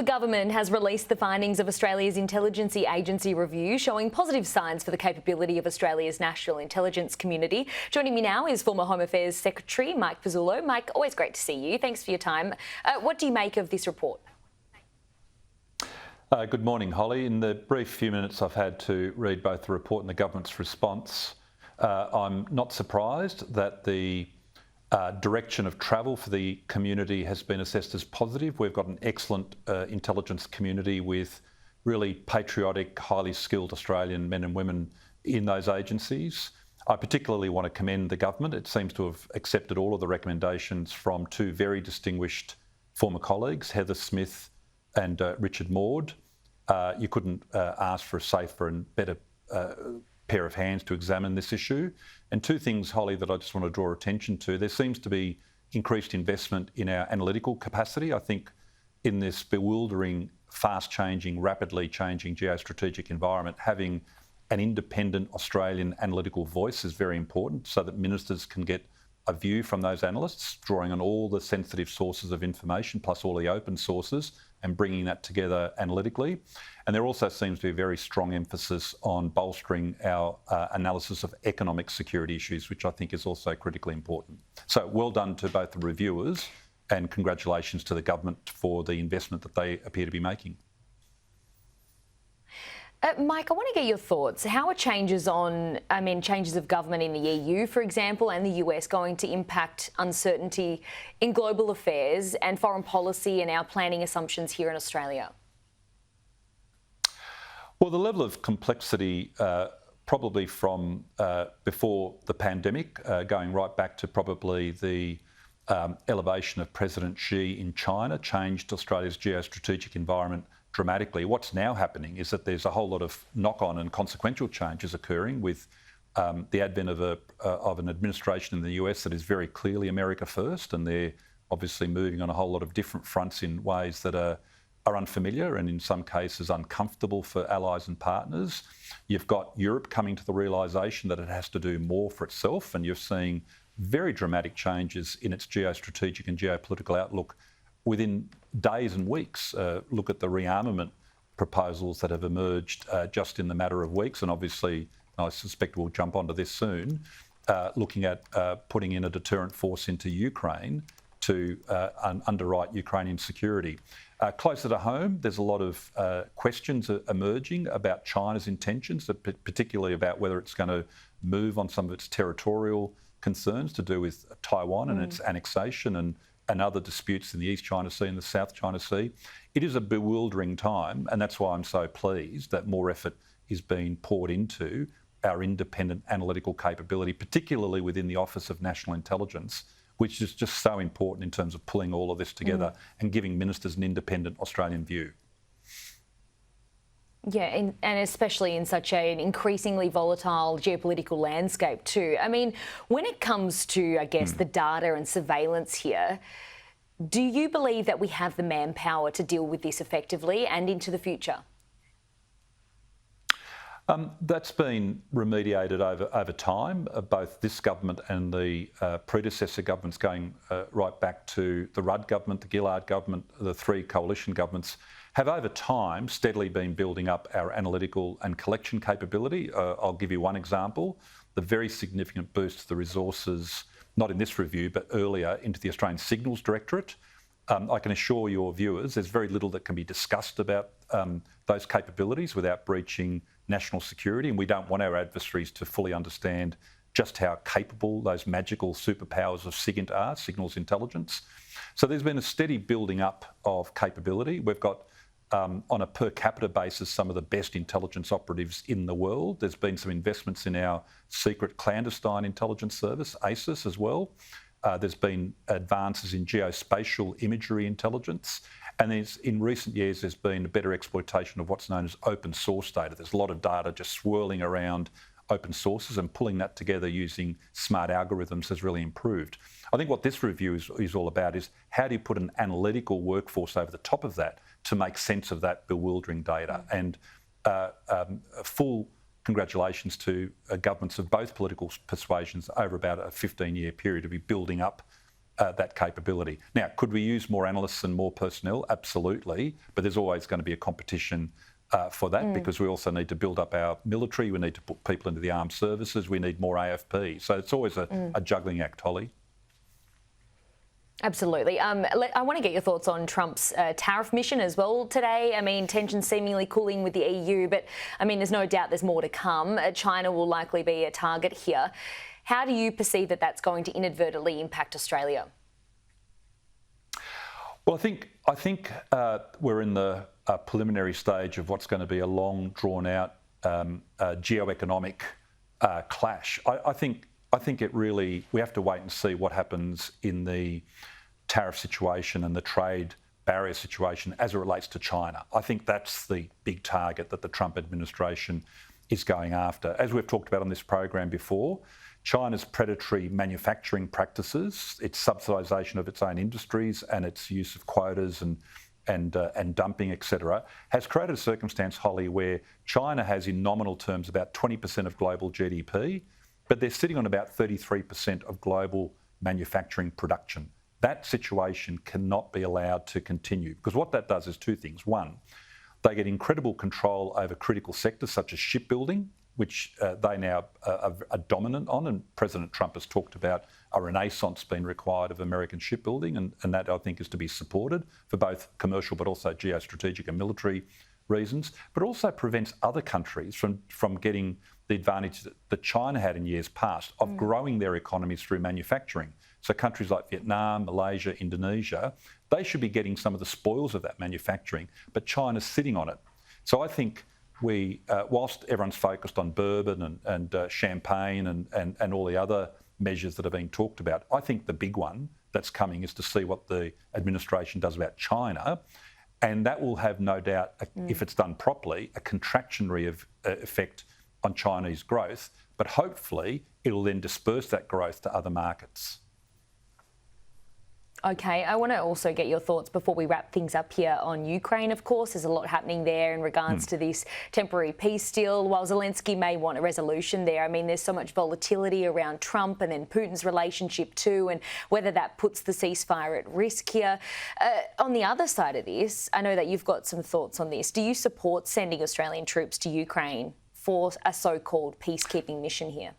The government has released the findings of Australia's intelligence agency review, showing positive signs for the capability of Australia's national intelligence community. Joining me now is former Home Affairs Secretary Mike Pezzullo. Mike, always great to see you. Thanks for your time. What do you make of this report? Good morning, Holly. In the brief few minutes I've had to read both the report and the government's response, I'm not surprised that the direction of travel for the community has been assessed as positive. We've got an excellent intelligence community with really patriotic, highly skilled Australian men and women in those agencies. I particularly want to commend the government. It seems to have accepted all of the recommendations from two very distinguished former colleagues, Heather Smith and Richard Maud. You couldn't ask for a safer and better pair of hands to examine this issue. And two things, Holly, that I just want to draw attention to. There seems to be increased investment in our analytical capacity. I think in this bewildering, fast-changing, rapidly changing geostrategic environment, having an independent Australian analytical voice is very important so that ministers can get a view from those analysts, drawing on all the sensitive sources of information, plus all the open sources, and bringing that together analytically. And there also seems to be a very strong emphasis on bolstering our analysis of economic security issues, which I think is also critically important. So well done to both the reviewers and congratulations to the government for the investment that they appear to be making. Mike, I want to get your thoughts. How are changes of government in the EU, for example, and the US going to impact uncertainty in global affairs and foreign policy and our planning assumptions here in Australia? Well, the level of complexity probably from before the pandemic, going right back to probably the elevation of President Xi in China, changed Australia's geostrategic environment dramatically. What's now happening is that there's a whole lot of knock-on and consequential changes occurring with the advent of an administration in the US that is very clearly America first, and they're obviously moving on a whole lot of different fronts in ways that are unfamiliar and in some cases uncomfortable for allies and partners. You've got Europe coming to the realisation that it has to do more for itself, and you're seeing very dramatic changes in its geostrategic and geopolitical outlook within days and weeks. Look at the rearmament proposals that have emerged just in the matter of weeks, and obviously I suspect we'll jump onto this soon, looking at putting in a deterrent force into Ukraine to underwrite Ukrainian security. Closer to home, there's a lot of questions emerging about China's intentions, particularly about whether it's going to move on some of its territorial concerns to do with Taiwan and its annexation and other disputes in the East China Sea and the South China Sea. It is a bewildering time, and that's why I'm so pleased that more effort is being poured into our independent analytical capability, particularly within the Office of National Intelligence, which is just so important in terms of pulling all of this together and giving ministers an independent Australian view. Yeah, and especially in such an increasingly volatile geopolitical landscape too. I mean, when it comes to, I guess, the data and surveillance here, do you believe that we have the manpower to deal with this effectively and into the future? That's been remediated over time. Both this government and the predecessor governments, going right back to the Rudd government, the Gillard government, the three coalition governments, have over time steadily been building up our analytical and collection capability. I'll give you one example: the very significant boost to the resources, not in this review, but earlier, into the Australian Signals Directorate. I can assure your viewers there's very little that can be discussed about those capabilities without breaching national security, and we don't want our adversaries to fully understand just how capable those magical superpowers of SIGINT are, signals intelligence. So there's been a steady building up of capability. We've got, on a per capita basis, some of the best intelligence operatives in the world. There's been some investments in our secret clandestine intelligence service, ASIS, as well. There's been advances in geospatial imagery intelligence. And in recent years, there's been a better exploitation of what's known as open source data. There's a lot of data just swirling around open sources, and pulling that together using smart algorithms has really improved. I think what this review is all about is how do you put an analytical workforce over the top of that to make sense of that bewildering data. And full congratulations to governments of both political persuasions over about a 15-year period to be building up that capability. Now, could we use more analysts and more personnel? Absolutely, but there's always going to be a competition for that because we also need to build up our military, we need to put people into the armed services, we need more AFP. So it's always a juggling act, Holly. Absolutely. I want to get your thoughts on Trump's tariff mission as well today. I mean, tensions seemingly cooling with the EU, but I mean, there's no doubt there's more to come. China will likely be a target here. How do you perceive that that's going to inadvertently impact Australia? Well, I think we're in the preliminary stage of what's going to be a long, drawn-out geoeconomic clash. I think it really, we have to wait and see what happens in the tariff situation and the trade barrier situation as it relates to China. I think that's the big target that the Trump administration is going after. As we've talked about on this program before, China's predatory manufacturing practices, its subsidisation of its own industries and its use of quotas and dumping, etc., has created a circumstance, Holly, where China has in nominal terms about 20% of global GDP, but they're sitting on about 33% of global manufacturing production. That situation cannot be allowed to continue because what that does is two things. One, they get incredible control over critical sectors such as shipbuilding, which they now are dominant on, and President Trump has talked about a renaissance being required of American shipbuilding, and that I think is to be supported for both commercial but also geostrategic and military reasons, but also prevents other countries from getting the advantage that China had in years past of growing their economies through manufacturing. So countries like Vietnam, Malaysia, Indonesia, they should be getting some of the spoils of that manufacturing, but China's sitting on it. So I think whilst everyone's focused on bourbon and champagne and all the other measures that are being talked about, I think the big one that's coming is to see what the administration does about China. And that will have no doubt, if it's done properly, a contractionary effect on Chinese growth, but hopefully it'll then disperse that growth to other markets. Okay, I want to also get your thoughts before we wrap things up here on Ukraine, of course. There's a lot happening there in regards to this temporary peace deal. While Zelensky may want a resolution there, I mean, there's so much volatility around Trump and then Putin's relationship too, and whether that puts the ceasefire at risk here. On the other side of this, I know that you've got some thoughts on this. Do you support sending Australian troops to Ukraine for a so-called peacekeeping mission here?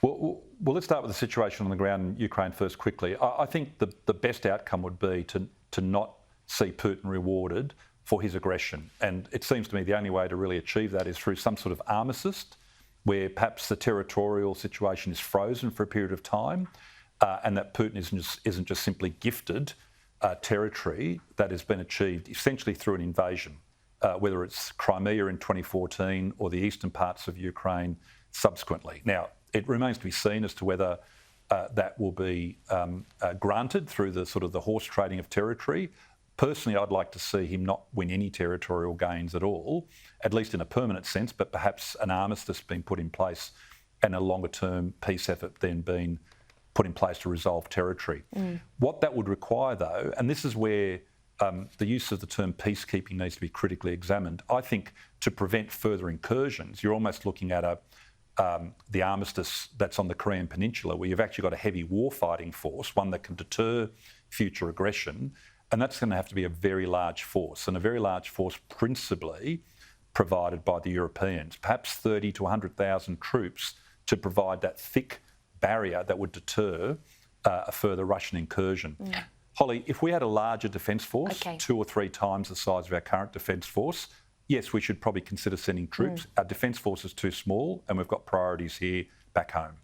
Well, let's start with the situation on the ground in Ukraine first quickly. I think the best outcome would be to not see Putin rewarded for his aggression. And it seems to me the only way to really achieve that is through some sort of armistice where perhaps the territorial situation is frozen for a period of time and that Putin isn't just simply gifted territory that has been achieved essentially through an invasion, whether it's Crimea in 2014 or the eastern parts of Ukraine subsequently. Now, it remains to be seen as to whether that will be granted through the sort of the horse trading of territory. Personally, I'd like to see him not win any territorial gains at all, at least in a permanent sense, but perhaps an armistice being put in place and a longer-term peace effort then being put in place to resolve territory. What that would require, though, and this is where the use of the term peacekeeping needs to be critically examined, I think to prevent further incursions, you're almost looking at the armistice that's on the Korean Peninsula, where you've actually got a heavy warfighting force, one that can deter future aggression, and that's going to have to be a very large force, and a very large force principally provided by the Europeans, perhaps 30 to 100,000 troops to provide that thick barrier that would deter a further Russian incursion. Holly, if we had a larger defence force, 2 or 3 times the size of our current defence force, yes, we should probably consider sending troops. Our defence force is too small and we've got priorities here back home.